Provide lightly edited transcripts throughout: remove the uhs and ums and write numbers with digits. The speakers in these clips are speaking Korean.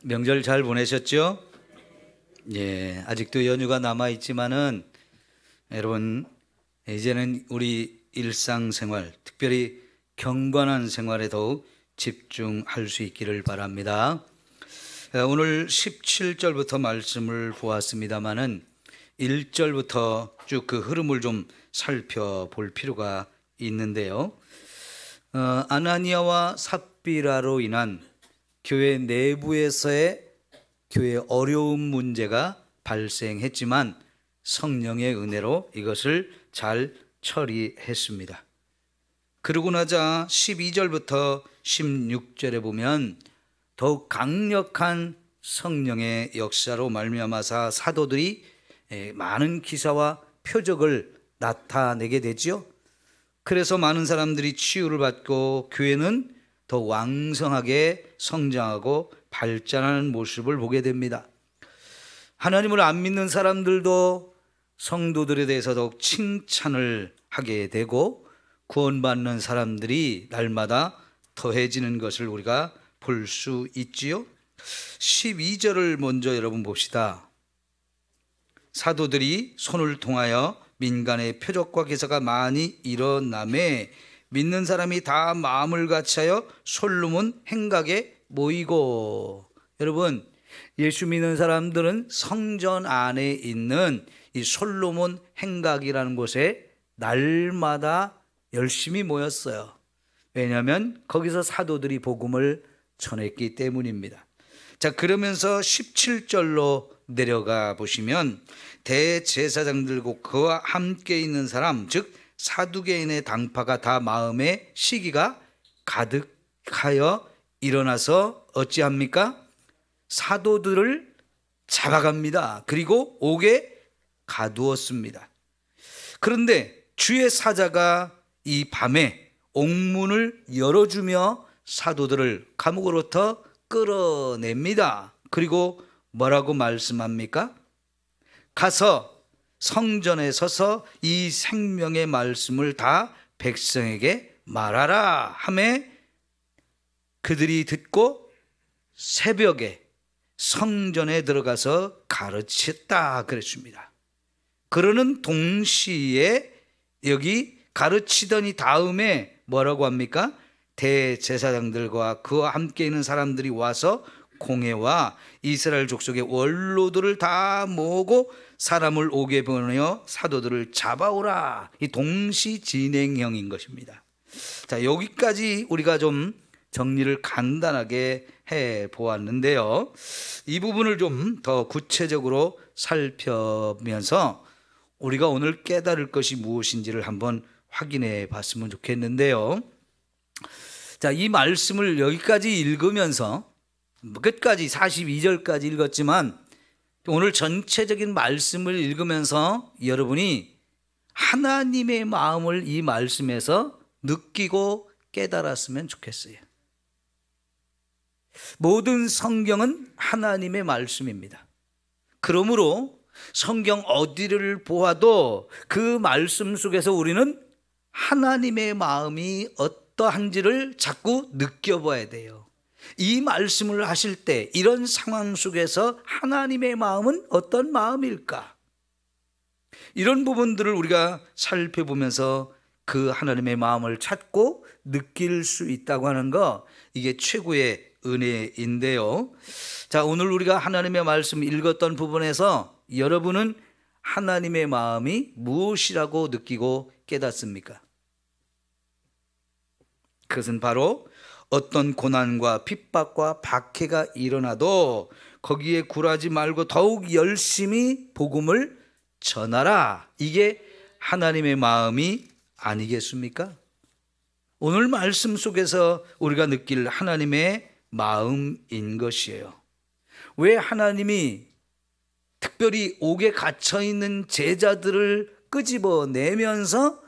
명절 잘 보내셨죠? 예, 아직도 연휴가 남아 있지만은 여러분 이제는 우리 일상생활, 특별히 경건한 생활에 더욱 집중할 수 있기를 바랍니다. 오늘 17절부터 말씀을 보았습니다마는 1절부터 쭉 그 흐름을 좀 살펴볼 필요가 있는데요. 아나니아와 삽비라로 인한 교회 내부에서의 교회 어려운 문제가 발생했지만 성령의 은혜로 이것을 잘 처리했습니다. 그러고 나자 12절부터 16절에 보면 더욱 강력한 성령의 역사로 말미암아서 사도들이 많은 기사와 표적을 나타내게 되죠. 그래서 많은 사람들이 치유를 받고 교회는 더 왕성하게 성장하고 발전하는 모습을 보게 됩니다. 하나님을 안 믿는 사람들도 성도들에 대해서 더욱 칭찬을 하게 되고 구원받는 사람들이 날마다 더해지는 것을 우리가 볼 수 있지요. 12절을 먼저 여러분 봅시다. 사도들이 손을 통하여 민간의 표적과 기사가 많이 일어나매 믿는 사람이 다 마음을 같이하여 솔로몬 행각에 모이고. 여러분, 예수 믿는 사람들은 성전 안에 있는 이 솔로몬 행각이라는 곳에 날마다 열심히 모였어요. 왜냐하면 거기서 사도들이 복음을 전했기 때문입니다. 자, 그러면서 17절로 내려가 보시면 대제사장들과 그와 함께 있는 사람, 즉 사두개인의 당파가 다 마음에 시기가 가득하여 일어나서 어찌합니까? 사도들을 잡아갑니다. 그리고 옥에 가두었습니다. 그런데 주의 사자가 이 밤에 옥문을 열어주며 사도들을 감옥으로부터 끌어냅니다. 그리고 뭐라고 말씀합니까? 가서 성전에 서서 이 생명의 말씀을 다 백성에게 말하라 하매 그들이 듣고 새벽에 성전에 들어가서 가르쳤다 그랬습니다. 그러는 동시에 여기 가르치더니 다음에 뭐라고 합니까? 대제사장들과 그와 함께 있는 사람들이 와서 공회와 이스라엘 족속의 원로들을 다 모으고 사람을 옥에 보내어 사도들을 잡아오라. 이 동시 진행형인 것입니다. 자, 여기까지 우리가 좀 정리를 간단하게 해 보았는데요. 이 부분을 좀 더 구체적으로 살펴보면서 우리가 오늘 깨달을 것이 무엇인지를 한번 확인해 봤으면 좋겠는데요. 자, 이 말씀을 여기까지 읽으면서 끝까지 42절까지 읽었지만 오늘 전체적인 말씀을 읽으면서 여러분이 하나님의 마음을 이 말씀에서 느끼고 깨달았으면 좋겠어요. 모든 성경은 하나님의 말씀입니다. 그러므로 성경 어디를 보아도 그 말씀 속에서 우리는 하나님의 마음이 어떠한지를 자꾸 느껴봐야 돼요. 이 말씀을 하실 때 이런 상황 속에서 하나님의 마음은 어떤 마음일까? 이런 부분들을 우리가 살펴보면서 그 하나님의 마음을 찾고 느낄 수 있다고 하는 거, 이게 최고의 은혜인데요. 자, 오늘 우리가 하나님의 말씀 읽었던 부분에서 여러분은 하나님의 마음이 무엇이라고 느끼고 깨닫습니까? 그것은 바로 어떤 고난과 핍박과 박해가 일어나도 거기에 굴하지 말고 더욱 열심히 복음을 전하라. 이게 하나님의 마음이 아니겠습니까? 오늘 말씀 속에서 우리가 느낄 하나님의 마음인 것이에요. 왜 하나님이 특별히 옥에 갇혀있는 제자들을 끄집어내면서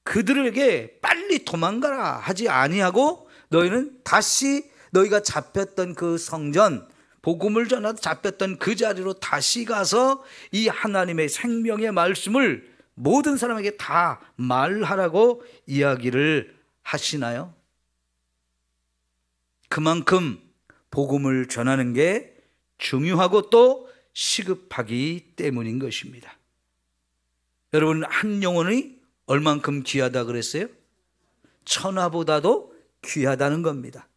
그들에게 빨리 도망가라 하지 아니하고 너희는 다시 너희가 잡혔던 그 성전, 복음을 전하다 잡혔던 그 자리로 다시 가서 이 하나님의 생명의 말씀을 모든 사람에게 다 말하라고 이야기를 하시나요? 그만큼 복음을 전하는 게 중요하고 또 시급하기 때문인 것입니다. 여러분, 한 영혼이 얼만큼 귀하다 그랬어요? 천하보다도 귀하다는 겁니다.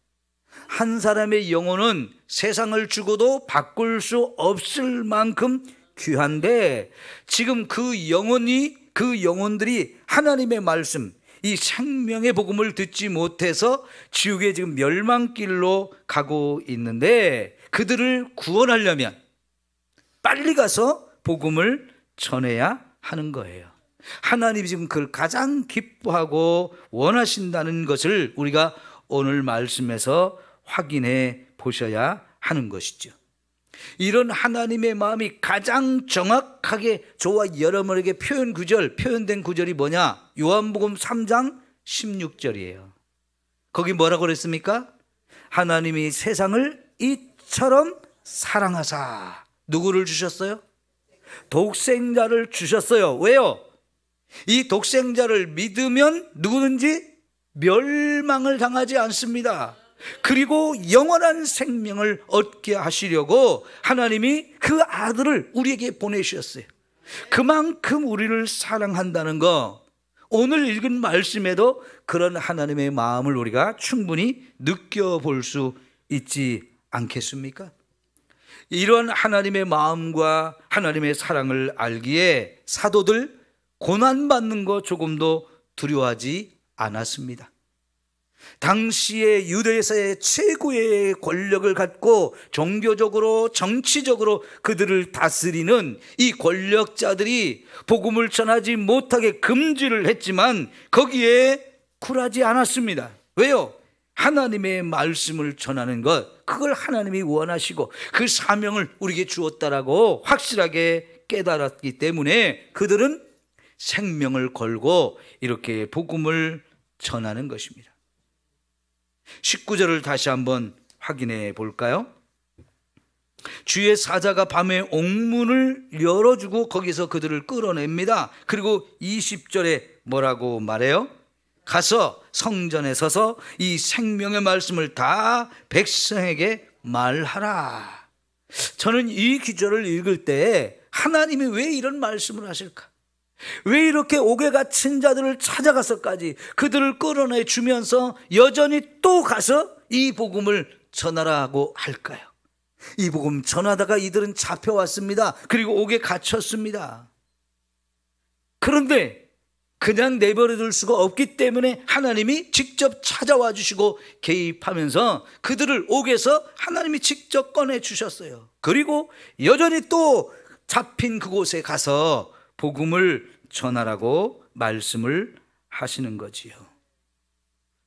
한 사람의 영혼은 세상을 주고도 바꿀 수 없을 만큼 귀한데, 지금 그 영혼들이 하나님의 말씀, 이 생명의 복음을 듣지 못해서 지옥에 지금 멸망길로 가고 있는데, 그들을 구원하려면 빨리 가서 복음을 전해야 하는 거예요. 하나님이 지금 그걸 가장 기뻐하고 원하신다는 것을 우리가 오늘 말씀에서 확인해 보셔야 하는 것이죠. 이런 하나님의 마음이 가장 정확하게 저와 여러분에게 표현된 구절이 뭐냐? 요한복음 3장 16절이에요. 거기 뭐라고 그랬습니까? 하나님이 세상을 이처럼 사랑하사. 누구를 주셨어요? 독생자를 주셨어요. 왜요? 이 독생자를 믿으면 누구든지 멸망을 당하지 않습니다. 그리고 영원한 생명을 얻게 하시려고 하나님이 그 아들을 우리에게 보내주셨어요. 그만큼 우리를 사랑한다는 거, 오늘 읽은 말씀에도 그런 하나님의 마음을 우리가 충분히 느껴볼 수 있지 않겠습니까? 이런 하나님의 마음과 하나님의 사랑을 알기에 사도들 고난받는 거 조금도 두려워하지 않았습니다. 당시에 유대에서의 최고의 권력을 갖고 종교적으로 정치적으로 그들을 다스리는 이 권력자들이 복음을 전하지 못하게 금지를 했지만 거기에 굴하지 않았습니다. 왜요? 하나님의 말씀을 전하는 것, 그걸 하나님이 원하시고 그 사명을 우리에게 주었다라고 확실하게 깨달았기 때문에 그들은 생명을 걸고 이렇게 복음을 전하는 것입니다. 19절을 다시 한번 확인해 볼까요? 주의 사자가 밤에 옥문을 열어주고 거기서 그들을 끌어냅니다. 그리고 20절에 뭐라고 말해요? 가서 성전에 서서 이 생명의 말씀을 다 백성에게 말하라. 저는 이 구절을 읽을 때 하나님이 왜 이런 말씀을 하실까? 왜 이렇게 옥에 갇힌 자들을 찾아가서까지 그들을 끌어내 주면서 여전히 또 가서 이 복음을 전하라고 할까요? 이 복음 전하다가 이들은 잡혀왔습니다. 그리고 옥에 갇혔습니다. 그런데 그냥 내버려둘 수가 없기 때문에 하나님이 직접 찾아와 주시고 개입하면서 그들을 옥에서 하나님이 직접 꺼내 주셨어요. 그리고 여전히 또 잡힌 그곳에 가서 복음을 전하라고 말씀을 하시는 거지요.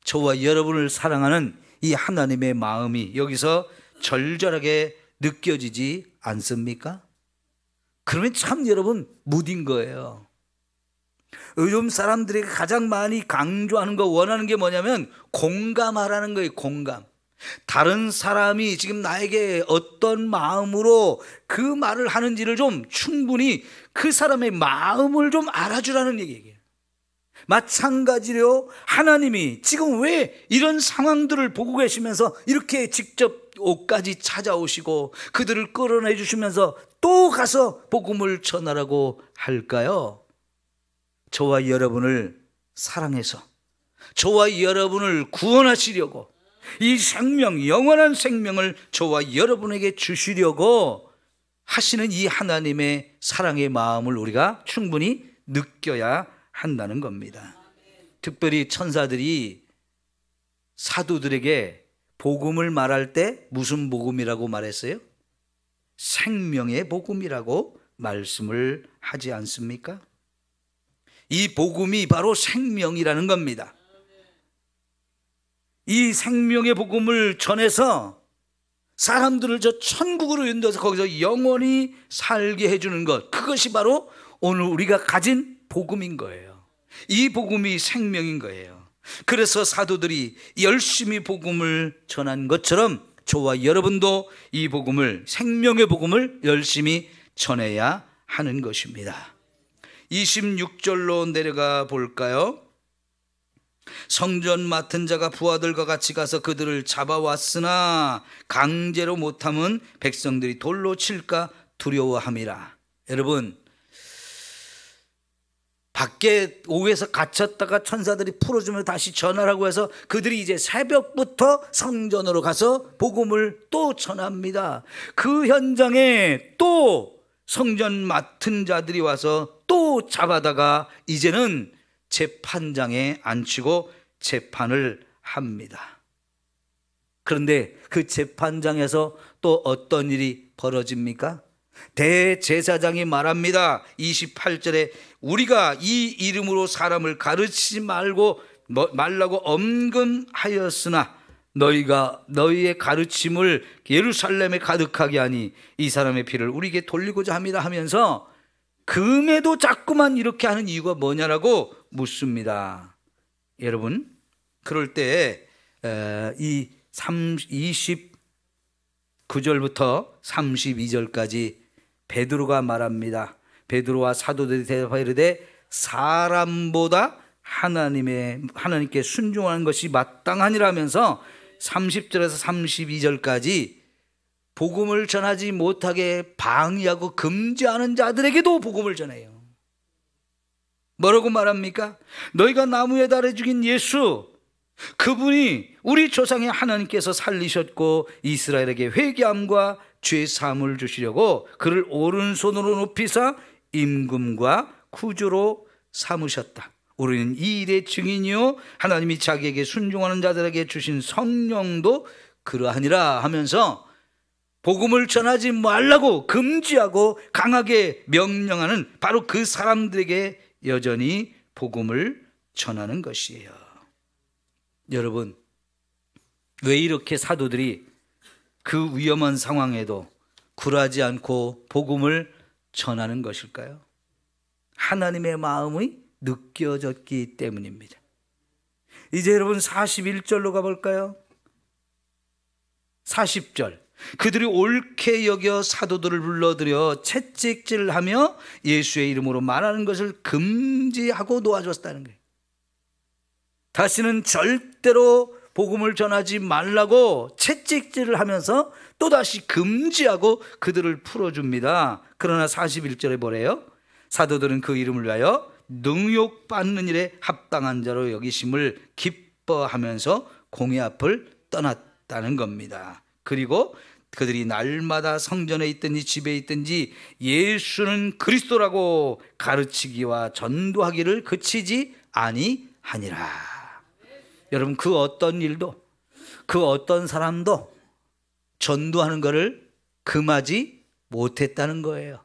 저와 여러분을 사랑하는 이 하나님의 마음이 여기서 절절하게 느껴지지 않습니까? 그러면 참 여러분 무딘 거예요. 요즘 사람들이 가장 많이 강조하는 거, 원하는 게 뭐냐면 공감하라는 거예요. 공감. 다른 사람이 지금 나에게 어떤 마음으로 그 말을 하는지를 좀 충분히 그 사람의 마음을 좀 알아주라는 얘기예요. 마찬가지로 하나님이 지금 왜 이런 상황들을 보고 계시면서 이렇게 직접 옥까지 찾아오시고 그들을 끌어내 주시면서 또 가서 복음을 전하라고 할까요? 저와 여러분을 사랑해서 저와 여러분을 구원하시려고 이 생명, 영원한 생명을 저와 여러분에게 주시려고 하시는 이 하나님의 사랑의 마음을 우리가 충분히 느껴야 한다는 겁니다. 특별히 천사들이 사도들에게 복음을 말할 때 무슨 복음이라고 말했어요? 생명의 복음이라고 말씀을 하지 않습니까? 이 복음이 바로 생명이라는 겁니다. 이 생명의 복음을 전해서 사람들을 저 천국으로 인도해서 거기서 영원히 살게 해주는 것, 그것이 바로 오늘 우리가 가진 복음인 거예요. 이 복음이 생명인 거예요. 그래서 사도들이 열심히 복음을 전한 것처럼 저와 여러분도 이 복음을, 생명의 복음을 열심히 전해야 하는 것입니다. 26절로 내려가 볼까요? 성전 맡은 자가 부하들과 같이 가서 그들을 잡아왔으나 강제로 못하면 백성들이 돌로 칠까 두려워함이라. 여러분, 밖에 옥에서 갇혔다가 천사들이 풀어주면 다시 전하라고 해서 그들이 이제 새벽부터 성전으로 가서 복음을 또 전합니다. 그 현장에 또 성전 맡은 자들이 와서 또 잡아다가 이제는 재판장에 앉히고 재판을 합니다. 그런데 그 재판장에서 또 어떤 일이 벌어집니까? 대제사장이 말합니다. 28절에 우리가 이 이름으로 사람을 가르치지 말라고 엄금하였으나 너희가 너희의 가르침을 예루살렘에 가득하게 하니 이 사람의 피를 우리에게 돌리고자 합니다 하면서 금에도 자꾸만 이렇게 하는 이유가 뭐냐라고 묻습니다. 여러분, 그럴 때 이 29절부터 32절까지 베드로가 말합니다. 베드로와 사도들이 대답하여 이르되 사람보다 하나님께 순종하는 것이 마땅하니라 하면서 30절에서 32절까지 복음을 전하지 못하게 방해하고 금지하는 자들에게도 복음을 전해요. 뭐라고 말합니까? 너희가 나무에 달아 죽인 예수, 그분이 우리 조상의 하나님께서 살리셨고 이스라엘에게 회개함과 죄 사함을 주시려고 그를 오른손으로 높이사 임금과 구주로 삼으셨다. 우리는 이 일의 증인이요 하나님이 자기에게 순종하는 자들에게 주신 성령도 그러하니라 하면서 복음을 전하지 말라고 금지하고 강하게 명령하는 바로 그 사람들에게 여전히 복음을 전하는 것이에요. 여러분, 왜 이렇게 사도들이 그 위험한 상황에도 굴하지 않고 복음을 전하는 것일까요? 하나님의 마음이 느껴졌기 때문입니다. 이제 여러분 41절로 가볼까요? 40절, 그들이 옳게 여겨 사도들을 불러들여 채찍질하며 예수의 이름으로 말하는 것을 금지하고 놓아줬다는 거예요. 다시는 절대로 복음을 전하지 말라고 채찍질을 하면서 또다시 금지하고 그들을 풀어줍니다. 그러나 41절에 뭐래요? 사도들은 그 이름을 위하여 능욕받는 일에 합당한 자로 여기심을 기뻐하면서 공회 앞을 떠났다는 겁니다. 그리고 그들이 날마다 성전에 있든지 집에 있든지 예수는 그리스도라고 가르치기와 전도하기를 그치지 아니하니라. 여러분, 그 어떤 일도, 그 어떤 사람도 전도하는 것을 금하지 못했다는 거예요.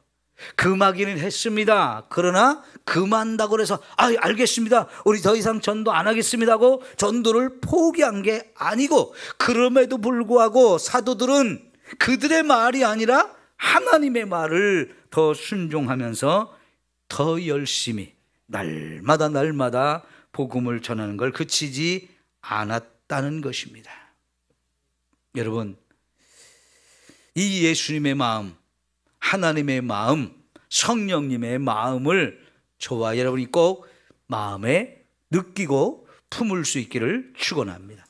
금하기는 했습니다. 그러나 금한다고 해서 알겠습니다, 우리 더 이상 전도 안 하겠습니다고 전도를 포기한 게 아니고, 그럼에도 불구하고 사도들은 그들의 말이 아니라 하나님의 말을 더 순종하면서 더 열심히 날마다 복음을 전하는 걸 그치지 않았다는 것입니다. 여러분, 이 예수님의 마음, 하나님의 마음, 성령님의 마음을 저와 여러분이 꼭 마음에 느끼고 품을 수 있기를 축원합니다.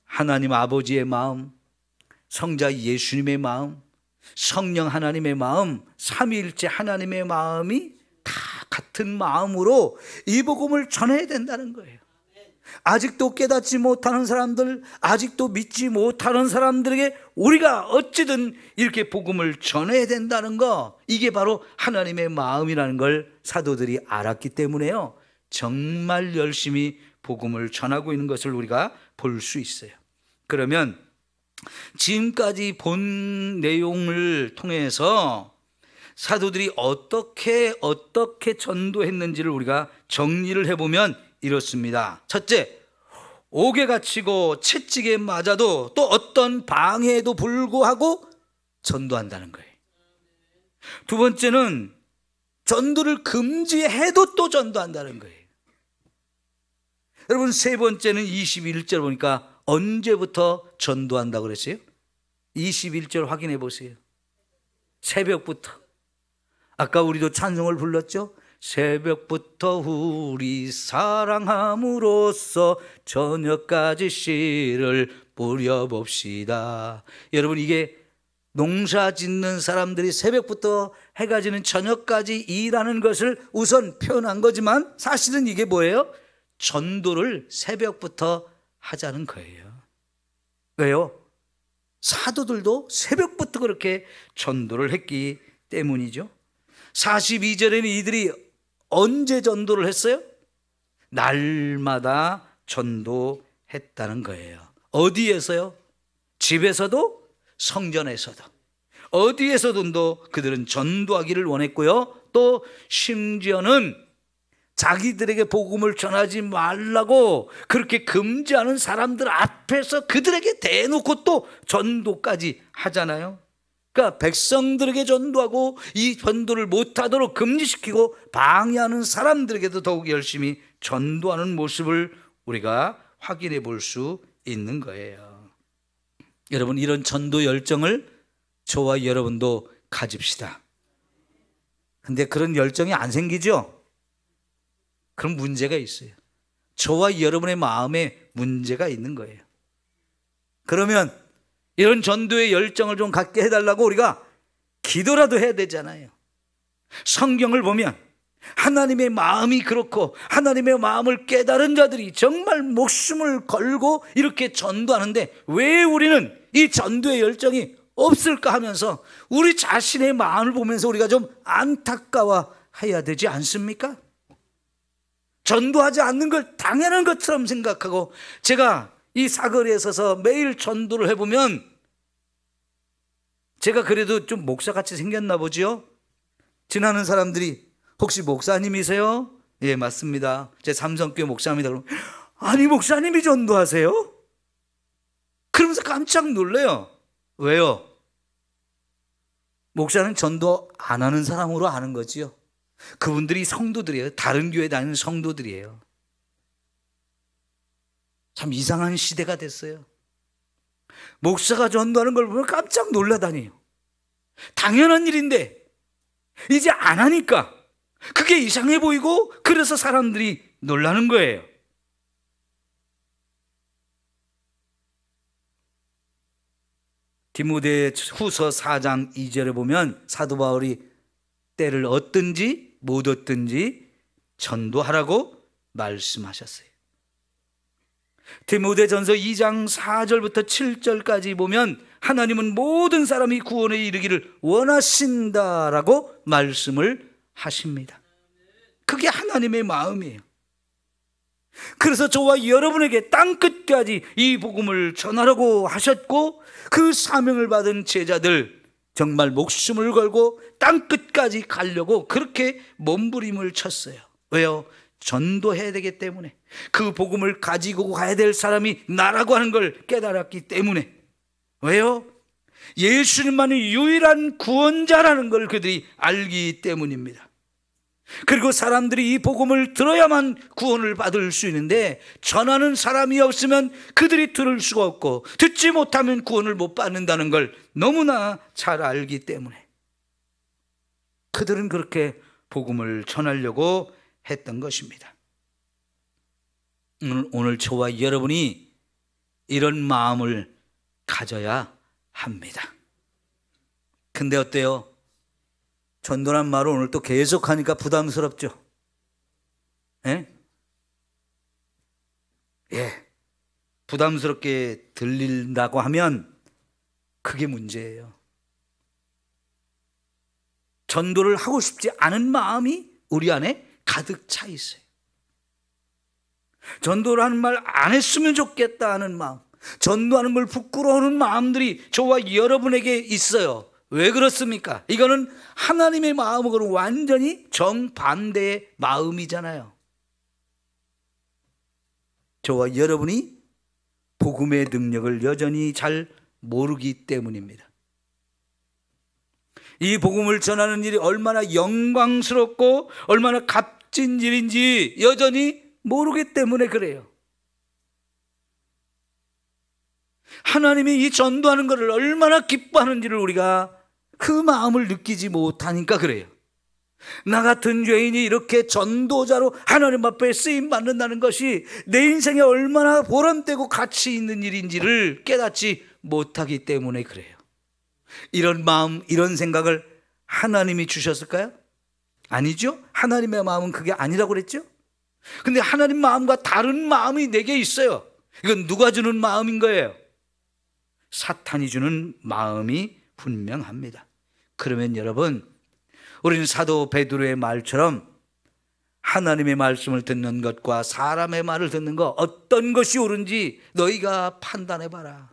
하나님 아버지의 마음, 성자 예수님의 마음, 성령 하나님의 마음, 삼위일체 하나님의 마음이 다 같은 마음으로 이 복음을 전해야 된다는 거예요. 아직도 깨닫지 못하는 사람들, 아직도 믿지 못하는 사람들에게 우리가 어찌든 이렇게 복음을 전해야 된다는 거, 이게 바로 하나님의 마음이라는 걸 사도들이 알았기 때문에요, 정말 열심히 복음을 전하고 있는 것을 우리가 볼 수 있어요. 그러면 지금까지 본 내용을 통해서 사도들이 어떻게 전도했는지를 우리가 정리를 해보면 이렇습니다. 첫째, 옥에 갇히고 채찍에 맞아도 또 어떤 방해에도 불구하고 전도한다는 거예요. 두 번째는 전도를 금지해도 또 전도한다는 거예요. 여러분, 세 번째는 21절 보니까 언제부터 전도한다고 그랬어요? 21절 확인해 보세요. 새벽부터. 아까 우리도 찬송을 불렀죠? 새벽부터 우리 사랑함으로써 저녁까지 씨를 뿌려봅시다. 여러분, 이게 농사 짓는 사람들이 새벽부터 해가 지는 저녁까지 일하는 것을 우선 표현한 거지만 사실은 이게 뭐예요? 전도를 새벽부터 하자는 거예요. 왜요? 사도들도 새벽부터 그렇게 전도를 했기 때문이죠. 42절에는 이들이 언제 전도를 했어요? 날마다 전도했다는 거예요. 어디에서요? 집에서도 성전에서도 어디에서든도 그들은 전도하기를 원했고요. 또 심지어는 자기들에게 복음을 전하지 말라고 그렇게 금지하는 사람들 앞에서 그들에게 대놓고 또 전도까지 하잖아요. 그러니까 백성들에게 전도하고 이 전도를 못하도록 금지시키고 방해하는 사람들에게도 더욱 열심히 전도하는 모습을 우리가 확인해 볼 수 있는 거예요. 여러분, 이런 전도 열정을 저와 여러분도 가집시다. 근데 그런 열정이 안 생기죠? 그럼 문제가 있어요. 저와 여러분의 마음에 문제가 있는 거예요. 그러면 이런 전도의 열정을 좀 갖게 해달라고 우리가 기도라도 해야 되잖아요. 성경을 보면 하나님의 마음이 그렇고 하나님의 마음을 깨달은 자들이 정말 목숨을 걸고 이렇게 전도하는데 왜 우리는 이 전도의 열정이 없을까 하면서 우리 자신의 마음을 보면서 우리가 좀 안타까워해야 되지 않습니까? 전도하지 않는 걸 당연한 것처럼 생각하고, 제가 이 사거리에 서서 매일 전도를 해보면 제가 그래도 좀 목사같이 생겼나 보죠? 지나는 사람들이 혹시 목사님이세요? 예, 맞습니다. 제 삼성교회 목사입니다. 그럼 아니, 목사님이 전도하세요? 그러면서 깜짝 놀래요. 왜요? 목사는 전도 안 하는 사람으로 아는 거지요. 그분들이 성도들이에요. 다른 교회 다니는 성도들이에요. 참 이상한 시대가 됐어요. 목사가 전도하는 걸 보면 깜짝 놀라다니요. 당연한 일인데 이제 안 하니까 그게 이상해 보이고, 그래서 사람들이 놀라는 거예요. 디모데후서 4장 2절에 보면 사도 바울이 때를 얻든지 못 얻든지 전도하라고 말씀하셨어요. 디모데전서 2장 4절부터 7절까지 보면 하나님은 모든 사람이 구원에 이르기를 원하신다라고 말씀을 하십니다. 그게 하나님의 마음이에요. 그래서 저와 여러분에게 땅끝까지 이 복음을 전하라고 하셨고, 그 사명을 받은 제자들 정말 목숨을 걸고 땅끝까지 가려고 그렇게 몸부림을 쳤어요. 왜요? 전도해야 되기 때문에, 그 복음을 가지고 가야 될 사람이 나라고 하는 걸 깨달았기 때문에. 왜요? 예수님만이 유일한 구원자라는 걸 그들이 알기 때문입니다. 그리고 사람들이 이 복음을 들어야만 구원을 받을 수 있는데, 전하는 사람이 없으면 그들이 들을 수가 없고 듣지 못하면 구원을 못 받는다는 걸 너무나 잘 알기 때문에 그들은 그렇게 복음을 전하려고 했던 것입니다. 오늘 저와 여러분이 이런 마음을 가져야 합니다. 근데 어때요? 전도란 말을 오늘 또 계속 하니까 부담스럽죠? 예? 예. 부담스럽게 들린다고 하면 그게 문제예요. 전도를 하고 싶지 않은 마음이 우리 안에 가득 차 있어요. 전도를 하는 말 안 했으면 좋겠다 하는 마음, 전도하는 걸 부끄러워하는 마음들이 저와 여러분에게 있어요. 왜 그렇습니까? 이거는 하나님의 마음하고는 완전히 정반대의 마음이잖아요. 저와 여러분이 복음의 능력을 여전히 잘 모르기 때문입니다. 이 복음을 전하는 일이 얼마나 영광스럽고 얼마나 값진 일인지 여전히 모르기 때문에 그래요. 하나님이 이 전도하는 것을 얼마나 기뻐하는지를 우리가 그 마음을 느끼지 못하니까 그래요. 나 같은 죄인이 이렇게 전도자로 하나님 앞에 쓰임 받는다는 것이 내 인생에 얼마나 보람되고 가치 있는 일인지를 깨닫지 못하기 때문에 그래요. 이런 마음, 이런 생각을 하나님이 주셨을까요? 아니죠. 하나님의 마음은 그게 아니라고 그랬죠. 근데 하나님 마음과 다른 마음이 내게 있어요. 이건 누가 주는 마음인 거예요? 사탄이 주는 마음이 분명합니다. 그러면 여러분, 우리는 사도 베드로의 말처럼 하나님의 말씀을 듣는 것과 사람의 말을 듣는 것, 어떤 것이 옳은지 너희가 판단해봐라.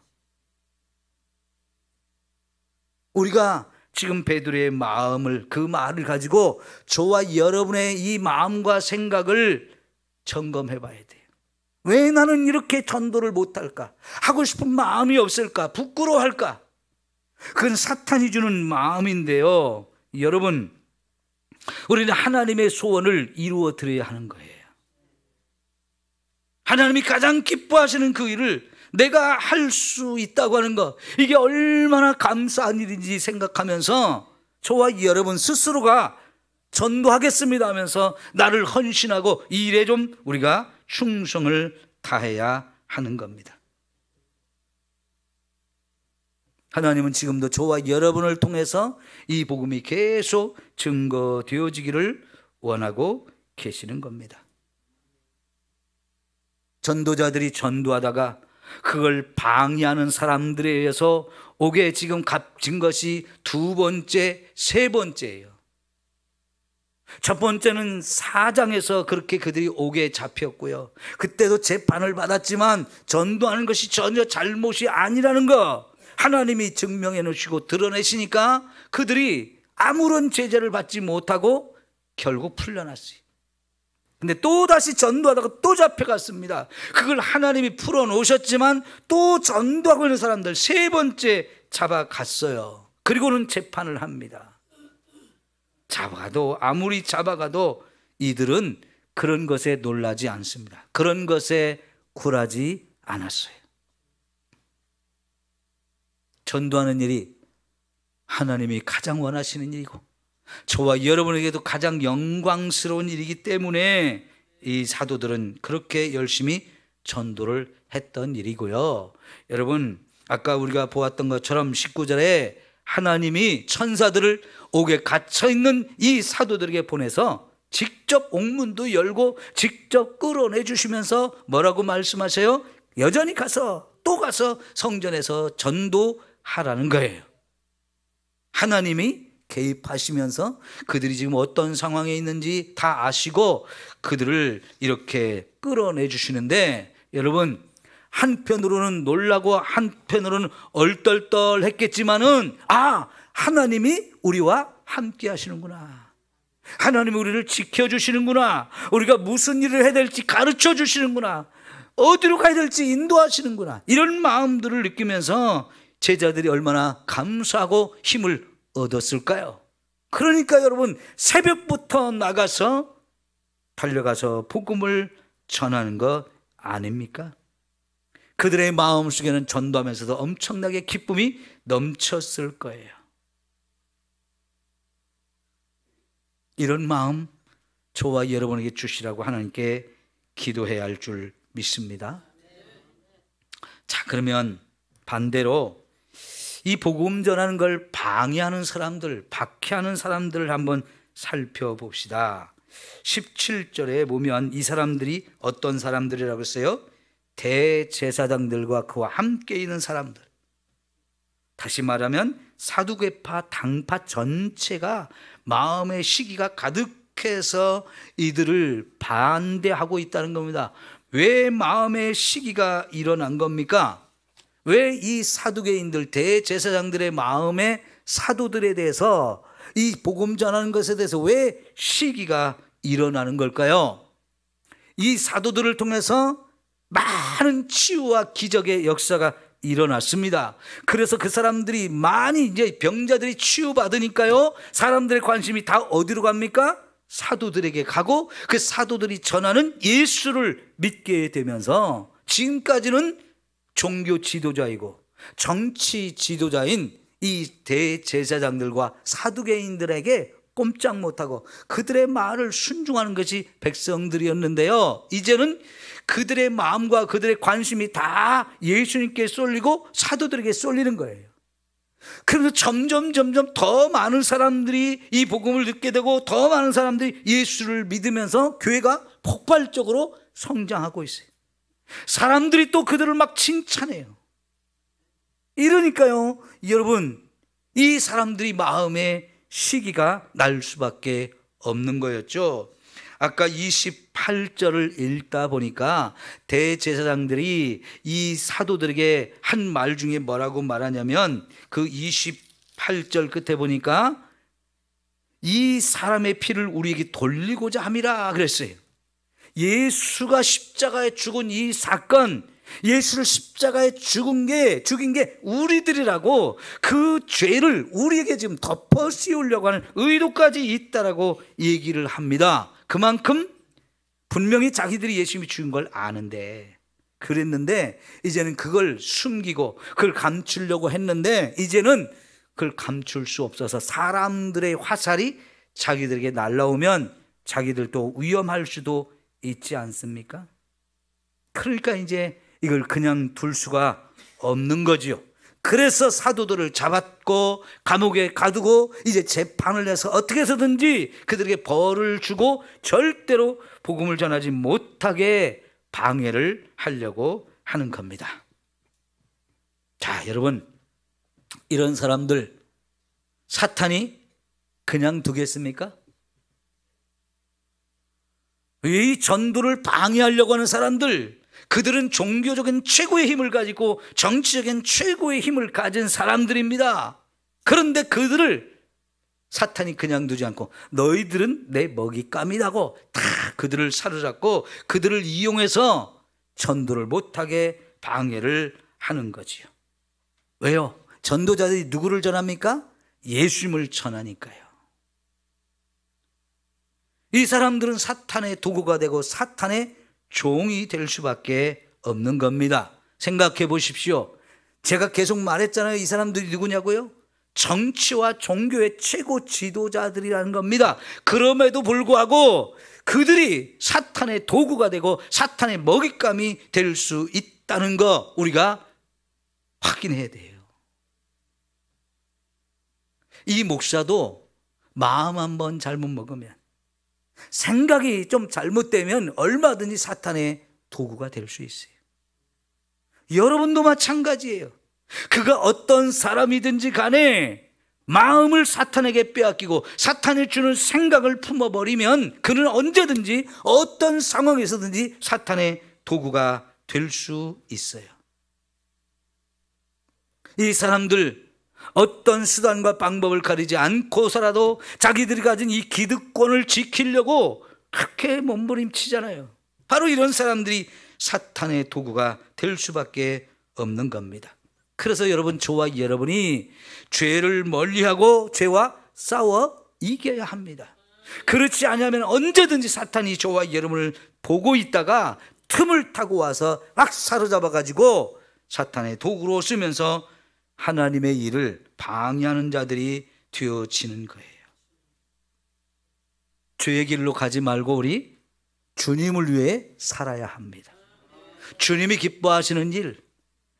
우리가 지금 베드로의 마음을, 그 말을 가지고 저와 여러분의 이 마음과 생각을 점검해봐야 돼요. 왜 나는 이렇게 전도를 못할까? 하고 싶은 마음이 없을까? 부끄러워할까? 그건 사탄이 주는 마음인데요. 여러분, 우리는 하나님의 소원을 이루어 드려야 하는 거예요. 하나님이 가장 기뻐하시는 그 일을 내가 할 수 있다고 하는 것, 이게 얼마나 감사한 일인지 생각하면서 저와 여러분 스스로가 전도하겠습니다 하면서 나를 헌신하고 이 일에 좀 우리가 충성을 다해야 하는 겁니다. 하나님은 지금도 저와 여러분을 통해서 이 복음이 계속 증거되어지기를 원하고 계시는 겁니다. 전도자들이 전도하다가 그걸 방해하는 사람들에 의해서 옥에 지금 갇힌 것이 두 번째, 세 번째예요. 첫 번째는 4장에서 그렇게 그들이 옥에 잡혔고요. 그때도 재판을 받았지만 전도하는 것이 전혀 잘못이 아니라는 거 하나님이 증명해 놓으시고 드러내시니까 그들이 아무런 제재를 받지 못하고 결국 풀려났어요. 근데 또다시 전도하다가 또 잡혀갔습니다. 그걸 하나님이 풀어놓으셨지만 또 전도하고 있는 사람들 세 번째 잡아갔어요. 그리고는 재판을 합니다. 아무리 잡아가도 이들은 그런 것에 놀라지 않습니다. 그런 것에 굴하지 않았어요. 전도하는 일이 하나님이 가장 원하시는 일이고 저와 여러분에게도 가장 영광스러운 일이기 때문에 이 사도들은 그렇게 열심히 전도를 했던 일이고요. 여러분, 아까 우리가 보았던 것처럼 19절에 하나님이 천사들을 옥에 갇혀있는 이 사도들에게 보내서 직접 옥문도 열고 직접 끌어내 주시면서 뭐라고 말씀하세요? 여전히 또 가서 성전에서 전도하라는 거예요. 하나님이 개입하시면서 그들이 지금 어떤 상황에 있는지 다 아시고 그들을 이렇게 끌어내 주시는데, 여러분, 한편으로는 놀라고 한편으로는 얼떨떨했겠지만은 하나님이 우리와 함께 하시는구나, 하나님이 우리를 지켜주시는구나, 우리가 무슨 일을 해야 될지 가르쳐 주시는구나, 어디로 가야 될지 인도하시는구나, 이런 마음들을 느끼면서 제자들이 얼마나 감사하고 힘을 얻었을까요? 그러니까 여러분, 새벽부터 나가서 달려가서 복음을 전하는 것 아닙니까? 그들의 마음속에는 전도하면서도 엄청나게 기쁨이 넘쳤을 거예요. 이런 마음 저와 여러분에게 주시라고 하나님께 기도해야 할 줄 믿습니다. 자, 그러면 반대로 이 복음 전하는 걸 방해하는 사람들, 박해하는 사람들을 한번 살펴봅시다. 17절에 보면 이 사람들이 어떤 사람들이라고 했어요? 대제사장들과 그와 함께 있는 사람들. 다시 말하면 사두개파 당파 전체가 마음의 시기가 가득해서 이들을 반대하고 있다는 겁니다. 왜 마음의 시기가 일어난 겁니까? 왜 이 사두개인들, 대제사장들의 마음에 사도들에 대해서, 이 복음 전하는 것에 대해서 왜 시기가 일어나는 걸까요? 이 사도들을 통해서 많은 치유와 기적의 역사가 일어났습니다. 그래서 그 사람들이 많이 이제 병자들이 치유받으니까요, 사람들의 관심이 다 어디로 갑니까? 사도들에게 가고 그 사도들이 전하는 예수를 믿게 되면서 지금까지는 종교 지도자이고 정치 지도자인 이 대제사장들과 사두개인들에게 꼼짝 못하고 그들의 말을 순종하는 것이 백성들이었는데요, 이제는 그들의 마음과 그들의 관심이 다 예수님께 쏠리고 사도들에게 쏠리는 거예요. 그래서 점점 더 많은 사람들이 이 복음을 듣게 되고 더 많은 사람들이 예수를 믿으면서 교회가 폭발적으로 성장하고 있어요. 사람들이 또 그들을 막 칭찬해요. 이러니까요, 여러분, 이 사람들이 마음에 시기가 날 수밖에 없는 거였죠. 아까 28절을 읽다 보니까 대제사장들이 이 사도들에게 한 말 중에 뭐라고 말하냐면, 그 28절 끝에 보니까 이 사람의 피를 우리에게 돌리고자 함이라 그랬어요. 예수가 십자가에 죽은 이 사건, 예수를 십자가에 죽인 게 우리들이라고, 그 죄를 우리에게 지금 덮어 씌우려고 하는 의도까지 있다라고 얘기를 합니다. 그만큼 분명히 자기들이 예수님이 죽인 걸 아는데, 그랬는데 이제는 그걸 숨기고 그걸 감추려고 했는데, 이제는 그걸 감출 수 없어서 사람들의 화살이 자기들에게 날라오면 자기들도 위험할 수도 있지 않습니까? 그러니까 이제 이걸 그냥 둘 수가 없는 거지요. 그래서 사도들을 잡았고 감옥에 가두고 이제 재판을 해서 어떻게 해서든지 그들에게 벌을 주고 절대로 복음을 전하지 못하게 방해를 하려고 하는 겁니다. 자, 여러분, 이런 사람들 사탄이 그냥 두겠습니까? 이 전도를 방해하려고 하는 사람들, 그들은 종교적인 최고의 힘을 가지고 정치적인 최고의 힘을 가진 사람들입니다. 그런데 그들을 사탄이 그냥 두지 않고 너희들은 내 먹잇감이라고 다 그들을 사로잡고 그들을 이용해서 전도를 못하게 방해를 하는 거지요. 왜요? 전도자들이 누구를 전합니까? 예수님을 전하니까요. 이 사람들은 사탄의 도구가 되고 사탄의 종이 될 수밖에 없는 겁니다. 생각해 보십시오. 제가 계속 말했잖아요. 이 사람들이 누구냐고요? 정치와 종교의 최고 지도자들이라는 겁니다. 그럼에도 불구하고 그들이 사탄의 도구가 되고 사탄의 먹잇감이 될 수 있다는 거 우리가 확인해야 돼요. 이 목사도 마음 한번 잘못 먹으면, 생각이 좀 잘못되면 얼마든지 사탄의 도구가 될 수 있어요. 여러분도 마찬가지예요. 그가 어떤 사람이든지 간에 마음을 사탄에게 빼앗기고 사탄이 주는 생각을 품어버리면 그는 언제든지 어떤 상황에서든지 사탄의 도구가 될 수 있어요. 이 사람들 어떤 수단과 방법을 가리지 않고서라도 자기들이 가진 이 기득권을 지키려고 그렇게 몸부림치잖아요. 바로 이런 사람들이 사탄의 도구가 될 수밖에 없는 겁니다. 그래서 여러분, 저와 여러분이 죄를 멀리하고 죄와 싸워 이겨야 합니다. 그렇지 않으면 언제든지 사탄이 저와 여러분을 보고 있다가 틈을 타고 와서 막 사로잡아가지고 사탄의 도구로 쓰면서 하나님의 일을 방해하는 자들이 되어지는 거예요. 죄의 길로 가지 말고 우리 주님을 위해 살아야 합니다. 주님이 기뻐하시는 일,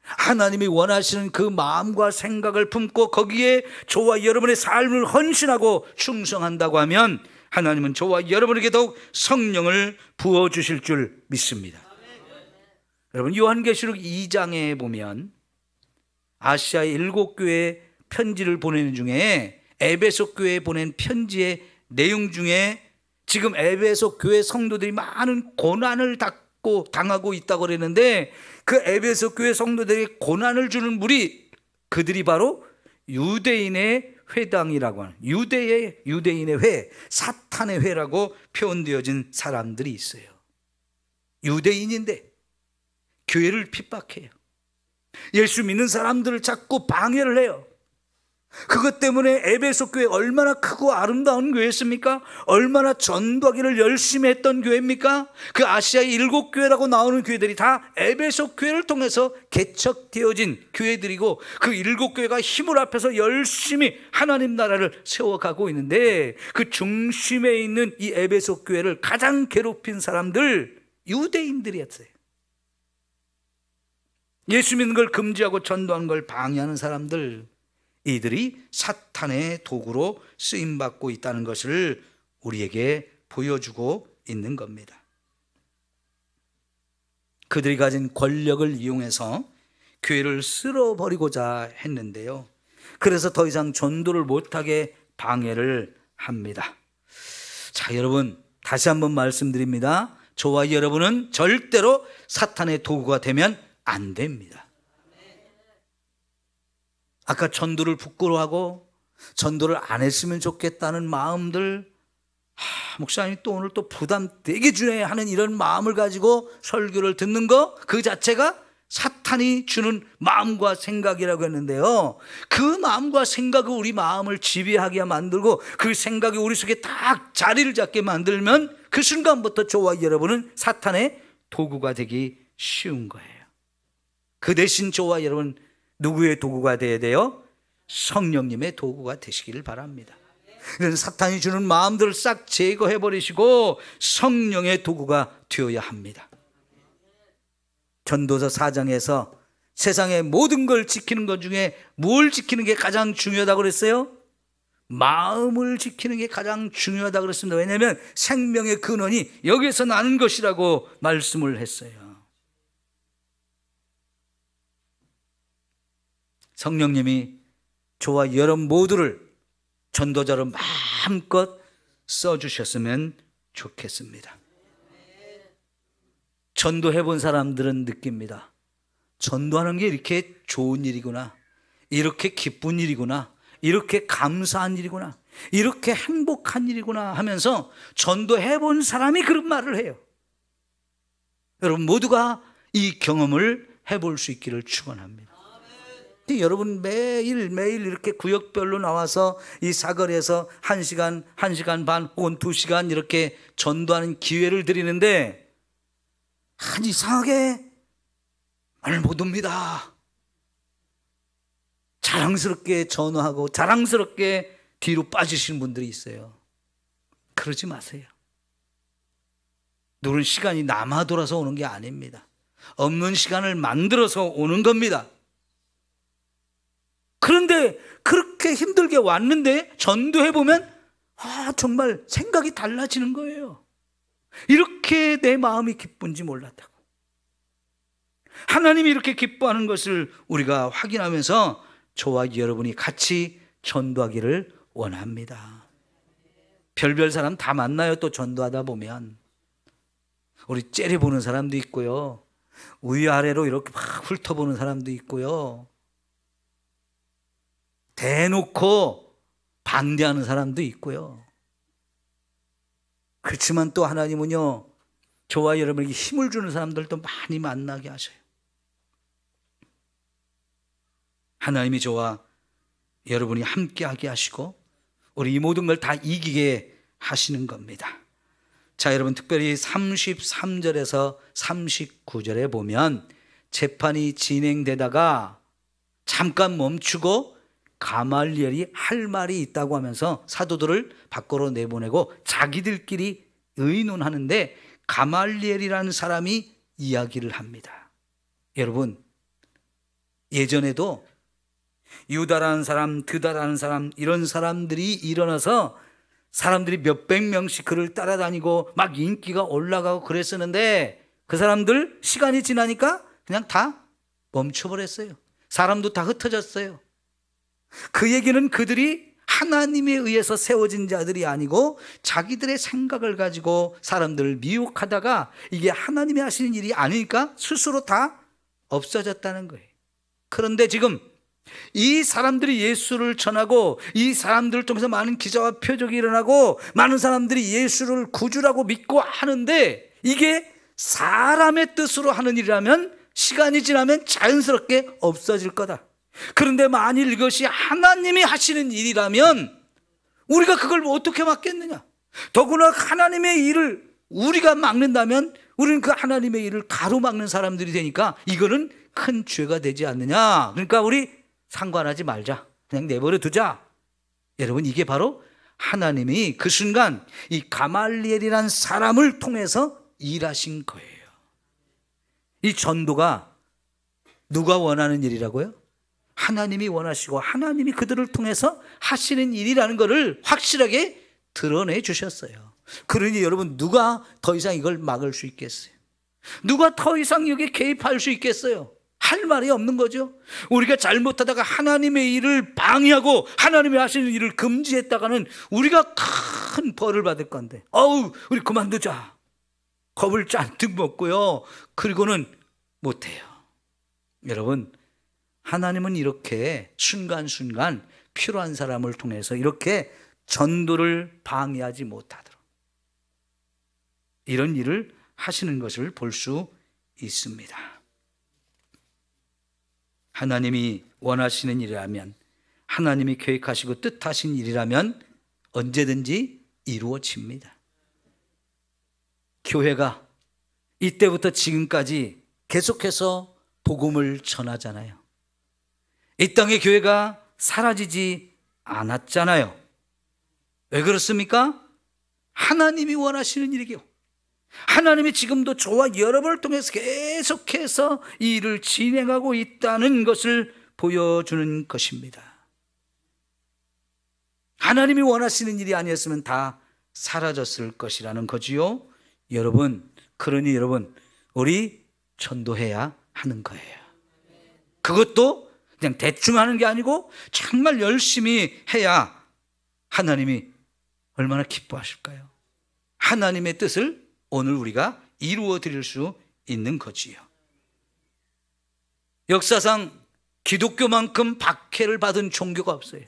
하나님이 원하시는 그 마음과 생각을 품고 거기에 저와 여러분의 삶을 헌신하고 충성한다고 하면 하나님은 저와 여러분에게 더욱 성령을 부어주실 줄 믿습니다. 여러분, 요한계시록 2장에 보면 아시아의 7교회에 편지를 보내는 중에 에베소 교회에 보낸 편지의 내용 중에 지금 에베소 교회 성도들이 많은 고난을 당하고 있다고 그랬는데, 그 에베소 교회 성도들에게 고난을 주는 무리, 그들이 바로 유대인의 회당이라고 하는 유대인의 회, 사탄의 회라고 표현되어진 사람들이 있어요. 유대인인데 교회를 핍박해요. 예수 믿는 사람들을 자꾸 방해를 해요. 그것 때문에 에베소 교회 얼마나 크고 아름다운 교회였습니까? 얼마나 전도하기를 열심히 했던 교회입니까? 그 아시아 7교회라고 나오는 교회들이 다 에베소 교회를 통해서 개척되어진 교회들이고, 그 7교회가 힘을 합해서 열심히 하나님 나라를 세워가고 있는데, 그 중심에 있는 이 에베소 교회를 가장 괴롭힌 사람들, 유대인들이었어요. 예수 믿는 걸 금지하고 전도하는 걸 방해하는 사람들, 이들이 사탄의 도구로 쓰임받고 있다는 것을 우리에게 보여주고 있는 겁니다. 그들이 가진 권력을 이용해서 교회를 쓸어버리고자 했는데요, 그래서 더 이상 전도를 못하게 방해를 합니다. 자, 여러분, 다시 한번 말씀드립니다. 저와 여러분은 절대로 사탄의 도구가 되면 안 됩니다. 아까 전도를 부끄러워하고 전도를 안 했으면 좋겠다는 마음들, 목사님 또 오늘 또 부담 되게 주네 하는 이런 마음을 가지고 설교를 듣는 거, 그 자체가 사탄이 주는 마음과 생각이라고 했는데요, 그 마음과 생각이 우리 마음을 지배하게 만들고 그 생각이 우리 속에 딱 자리를 잡게 만들면 그 순간부터 저와 여러분은 사탄의 도구가 되기 쉬운 거예요. 그 대신 저와 여러분 누구의 도구가 되어야 돼요? 성령님의 도구가 되시기를 바랍니다. 그래서 사탄이 주는 마음들을 싹 제거해버리시고 성령의 도구가 되어야 합니다. 전도서 4장에서 세상의 모든 걸 지키는 것 중에 뭘 지키는 게 가장 중요하다고 그랬어요? 마음을 지키는 게 가장 중요하다고 그랬습니다. 왜냐하면 생명의 근원이 여기에서 나는 것이라고 말씀을 했어요. 성령님이 저와 여러분 모두를 전도자로 마음껏 써주셨으면 좋겠습니다. 전도해 본 사람들은 느낍니다. 전도하는 게 이렇게 좋은 일이구나, 이렇게 기쁜 일이구나, 이렇게 감사한 일이구나, 이렇게 행복한 일이구나 하면서 전도해 본 사람이 그런 말을 해요. 여러분 모두가 이 경험을 해볼 수 있기를 축원합니다. 여러분 매일매일 이렇게 구역별로 나와서 이 사거리에서 1시간, 1시간 반 혹은 2시간 이렇게 전도하는 기회를 드리는데 이상하게 말 못 옵니다. 자랑스럽게 전화하고 자랑스럽게 뒤로 빠지시는 분들이 있어요. 그러지 마세요. 누구는 시간이 남아 돌아서 오는 게 아닙니다. 없는 시간을 만들어서 오는 겁니다. 그런데 그렇게 힘들게 왔는데 전도해보면 정말 생각이 달라지는 거예요. 이렇게 내 마음이 기쁜지 몰랐다고. 하나님이 이렇게 기뻐하는 것을 우리가 확인하면서 저와 여러분이 같이 전도하기를 원합니다. 별별 사람 다 만나요. 또 전도하다 보면 우리 째려보는 사람도 있고요, 위아래로 이렇게 막 훑어보는 사람도 있고요, 대놓고 반대하는 사람도 있고요. 그렇지만 또 하나님은요, 저와 여러분에게 힘을 주는 사람들도 많이 만나게 하셔요. 하나님이 저와 여러분이 함께하게 하시고 우리 이 모든 걸 다 이기게 하시는 겁니다. 자, 여러분 특별히 33절에서 39절에 보면 재판이 진행되다가 잠깐 멈추고 가말리엘이 할 말이 있다고 하면서 사도들을 밖으로 내보내고 자기들끼리 의논하는데 가말리엘이라는 사람이 이야기를 합니다. 여러분, 예전에도 유다라는 사람, 드다라는 사람, 이런 사람들이 일어나서 사람들이 몇백 명씩 그를 따라다니고 막 인기가 올라가고 그랬었는데 그 사람들 시간이 지나니까 그냥 다 멈춰버렸어요. 사람도 다 흩어졌어요. 그 얘기는 그들이 하나님에 의해서 세워진 자들이 아니고 자기들의 생각을 가지고 사람들을 미혹하다가 이게 하나님이 하시는 일이 아니니까 스스로 다 없어졌다는 거예요. 그런데 지금 이 사람들이 예수를 전하고 이 사람들을 통해서 많은 기사와 표적이 일어나고 많은 사람들이 예수를 구주라고 믿고 하는데 이게 사람의 뜻으로 하는 일이라면 시간이 지나면 자연스럽게 없어질 거다. 그런데 만일 이것이 하나님이 하시는 일이라면 우리가 그걸 어떻게 막겠느냐? 더구나 하나님의 일을 우리가 막는다면 우리는 그 하나님의 일을 가로막는 사람들이 되니까 이거는 큰 죄가 되지 않느냐? 그러니까 우리 상관하지 말자, 그냥 내버려 두자. 여러분, 이게 바로 하나님이 그 순간 이 가말리엘이라는 사람을 통해서 일하신 거예요. 이 전도가 누가 원하는 일이라고요? 하나님이 원하시고 하나님이 그들을 통해서 하시는 일이라는 것을 확실하게 드러내 주셨어요. 그러니 여러분, 누가 더 이상 이걸 막을 수 있겠어요? 누가 더 이상 여기에 개입할 수 있겠어요? 할 말이 없는 거죠. 우리가 잘못하다가 하나님의 일을 방해하고 하나님이 하시는 일을 금지했다가는 우리가 큰 벌을 받을 건데, 우리 그만두자. 겁을 잔뜩 먹고요, 그리고는 못해요. 여러분, 하나님은 이렇게 순간순간 필요한 사람을 통해서 이렇게 전도를 방해하지 못하도록 이런 일을 하시는 것을 볼 수 있습니다. 하나님이 원하시는 일이라면, 하나님이 계획하시고 뜻하신 일이라면 언제든지 이루어집니다. 교회가 이때부터 지금까지 계속해서 복음을 전하잖아요. 이 땅의 교회가 사라지지 않았잖아요. 왜 그렇습니까? 하나님이 원하시는 일이기요. 하나님이 지금도 저와 여러분을 통해서 계속해서 이 일을 진행하고 있다는 것을 보여주는 것입니다. 하나님이 원하시는 일이 아니었으면 다 사라졌을 것이라는 거지요. 여러분, 그러니 여러분, 우리 전도해야 하는 거예요. 그것도 그냥 대충 하는 게 아니고 정말 열심히 해야 하나님이 얼마나 기뻐하실까요? 하나님의 뜻을 오늘 우리가 이루어 드릴 수 있는 거지요. 역사상 기독교만큼 박해를 받은 종교가 없어요.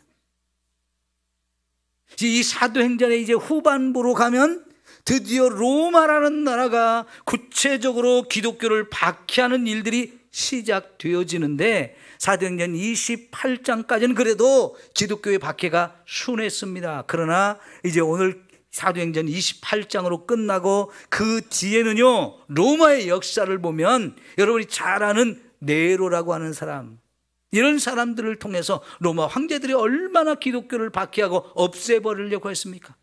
이 사도행전의 이제 후반부로 가면 드디어 로마라는 나라가 구체적으로 기독교를 박해하는 일들이 시작되어지는데, 사도행전 28장까지는 그래도 기독교의 박해가 순했습니다. 그러나 이제 오늘 사도행전 28장으로 끝나고 그 뒤에는요, 로마의 역사를 보면 여러분이 잘 아는 네로라고 하는 사람, 이런 사람들을 통해서 로마 황제들이 얼마나 기독교를 박해하고 없애버리려고 했습니까?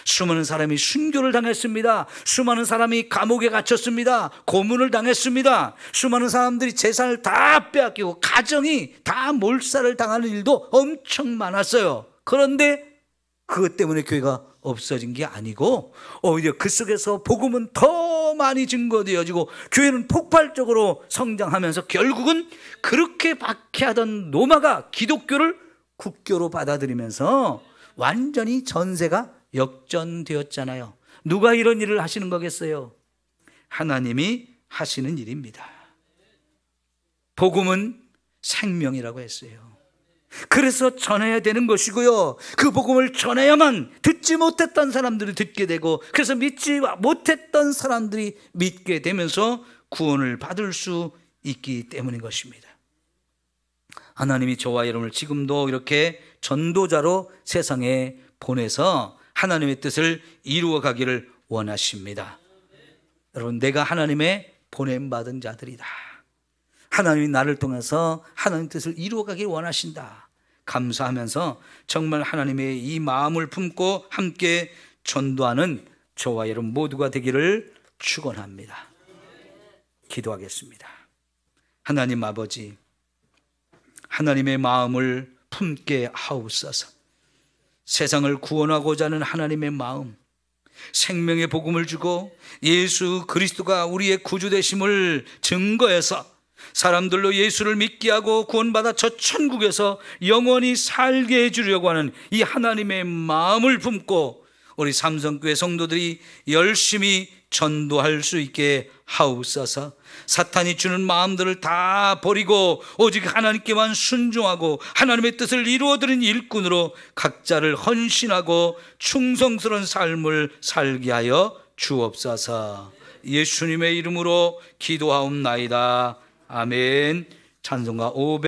수많은 사람이 순교를 당했습니다. 수많은 사람이 감옥에 갇혔습니다. 고문을 당했습니다. 수많은 사람들이 재산을 다 빼앗기고 가정이 다 몰살을 당하는 일도 엄청 많았어요. 그런데 그것 때문에 교회가 없어진 게 아니고 오히려 그 속에서 복음은 더 많이 증거되어지고 교회는 폭발적으로 성장하면서 결국은 그렇게 박해하던 로마가 기독교를 국교로 받아들이면서 완전히 전세가 역전되었잖아요. 누가 이런 일을 하시는 거겠어요? 하나님이 하시는 일입니다. 복음은 생명이라고 했어요. 그래서 전해야 되는 것이고요, 그 복음을 전해야만 듣지 못했던 사람들이 듣게 되고, 그래서 믿지 못했던 사람들이 믿게 되면서 구원을 받을 수 있기 때문인 것입니다. 하나님이 저와 여러분을 지금도 이렇게 전도자로 세상에 보내서 하나님의 뜻을 이루어 가기를 원하십니다. 여러분, 내가 하나님의 보냄받은 자들이다. 하나님이 나를 통해서 하나님의 뜻을 이루어 가기를 원하신다. 감사하면서 정말 하나님의 이 마음을 품고 함께 전도하는 저와 여러분 모두가 되기를 축원합니다. 기도하겠습니다. 하나님 아버지, 하나님의 마음을 품게 하옵소서. 세상을 구원하고자 하는 하나님의 마음, 생명의 복음을 주고 예수 그리스도가 우리의 구주 되심을 증거해서 사람들로 예수를 믿게 하고 구원받아 저 천국에서 영원히 살게 해주려고 하는 이 하나님의 마음을 품고 우리 삼성교회 성도들이 열심히 전도할 수 있게 하옵소서. 사탄이 주는 마음들을 다 버리고 오직 하나님께만 순종하고 하나님의 뜻을 이루어드리는 일꾼으로 각자를 헌신하고 충성스러운 삶을 살게 하여 주옵소서. 예수님의 이름으로 기도하옵나이다. 아멘. 찬송가 500